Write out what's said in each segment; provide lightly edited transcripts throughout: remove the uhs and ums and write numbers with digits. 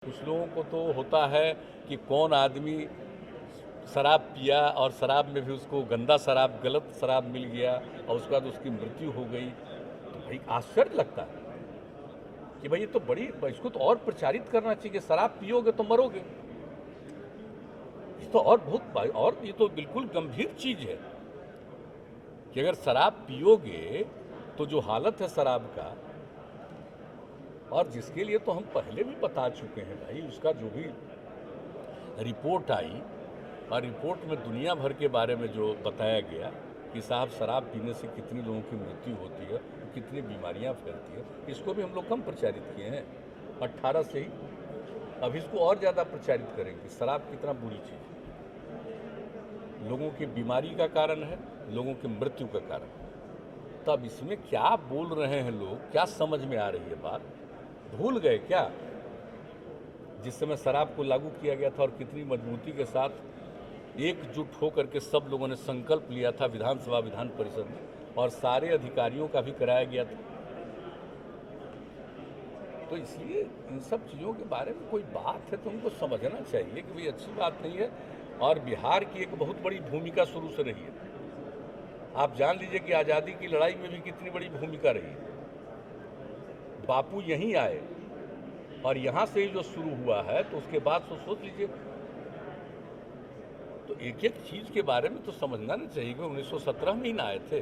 कुछ लोगों को तो होता है कि कौन आदमी शराब पिया और शराब में भी उसको गंदा शराब, गलत शराब मिल गया और उसके बाद उसकी मृत्यु हो गई, तो भाई आश्चर्य लगता है कि भाई ये तो बड़ी, इसको तो और प्रचारित करना चाहिए कि शराब पियोगे तो मरोगे। ये तो और बहुत, और ये तो बिल्कुल गंभीर चीज़ है कि अगर शराब पियोगे तो जो हालत है शराब का, और जिसके लिए तो हम पहले भी बता चुके हैं भाई, उसका जो भी रिपोर्ट आई और रिपोर्ट में दुनिया भर के बारे में जो बताया गया कि साहब शराब पीने से कितनी लोगों की मृत्यु होती है, कितनी बीमारियां फैलती है, इसको भी हम लोग कम प्रचारित किए हैं 18 से ही। अब इसको और ज़्यादा प्रचारित करेंगे, शराब कितना बुरी चीज़ है, लोगों की बीमारी का कारण है, लोगों की मृत्यु का कारण है। तो अब इसमें क्या बोल रहे हैं लोग, क्या समझ में आ रही है बात? भूल गए क्या जिस समय शराब को लागू किया गया था और कितनी मजबूती के साथ एकजुट होकर के सब लोगों ने संकल्प लिया था विधानसभा विधान परिषद में, और सारे अधिकारियों का भी कराया गया था। तो इसलिए इन सब चीज़ों के बारे में कोई बात है तो उनको समझना चाहिए कि भाई अच्छी बात नहीं है। और बिहार की एक बहुत बड़ी भूमिका शुरू से रही है। आप जान लीजिए कि आज़ादी की लड़ाई में भी कितनी बड़ी भूमिका रही है। बापू यहीं आए और यहाँ से ही जो शुरू हुआ है, तो उसके बाद तो सोच लीजिए, तो एक एक चीज़ के बारे में तो समझना नहीं चाहिए कि 1917 में ही ना आए थे।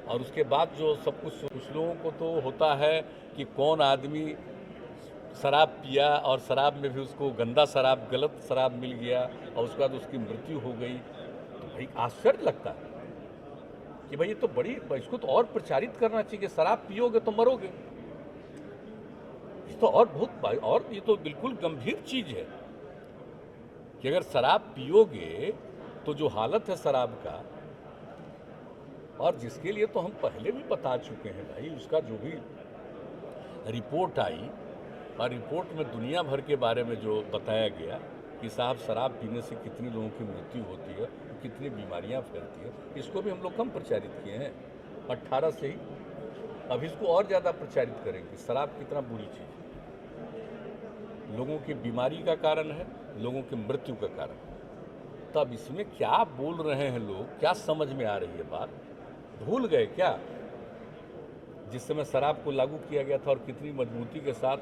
और उसके बाद जो सब कुछ लोगों को तो होता है कि कौन आदमी शराब पिया और शराब में भी उसको गंदा शराब, गलत शराब मिल गया और उसके बाद उसकी मृत्यु हो गई, तो भाई आश्चर्य लगता है कि भाई ये तो बड़ी, इसको तो और प्रचारित करना चाहिए कि शराब पियोगे तो मरोगे। ये तो और बहुत, और ये तो बिल्कुल गंभीर चीज़ है कि अगर शराब पियोगे तो जो हालत है शराब का, और जिसके लिए तो हम पहले भी बता चुके हैं भाई, उसका जो भी रिपोर्ट आई और रिपोर्ट में दुनिया भर के बारे में जो बताया गया कि साहब शराब पीने से कितनी लोगों की मृत्यु होती है, कितनी बीमारियां फैलती है, इसको भी हम लोग कम प्रचारित किए हैं 18 से ही। अब इसको और ज़्यादा प्रचारित करेंगे, शराब कितना बुरी चीज़ है, लोगों की बीमारी का कारण है, लोगों की मृत्यु का कारण है। तो अब इसमें क्या बोल रहे हैं लोग, क्या समझ में आ रही है बात? भूल गए क्या जिस समय शराब को लागू किया गया था और कितनी मजबूती के साथ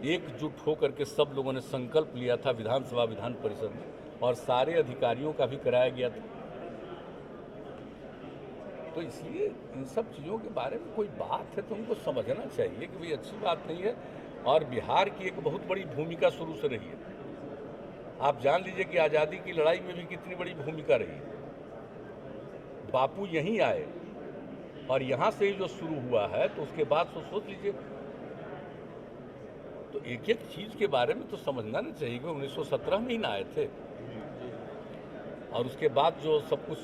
एकजुट होकर के सब लोगों ने संकल्प लिया था विधानसभा विधान परिषद में, और सारे अधिकारियों का भी कराया गया था। तो इसलिए इन सब चीज़ों के बारे में कोई बात है तो उनको समझना चाहिए कि भाई अच्छी बात नहीं है। और बिहार की एक बहुत बड़ी भूमिका शुरू से रही है। आप जान लीजिए कि आज़ादी की लड़ाई में भी कितनी बड़ी भूमिका रही है। बापू यहीं आए और यहाँ से ही जो शुरू हुआ है, तो उसके बाद तो सोच लीजिए, तो एक एक चीज़ के बारे में तो समझना नहीं चाहिए कि 1917 में ही ना आए थे। और उसके बाद जो सब कुछ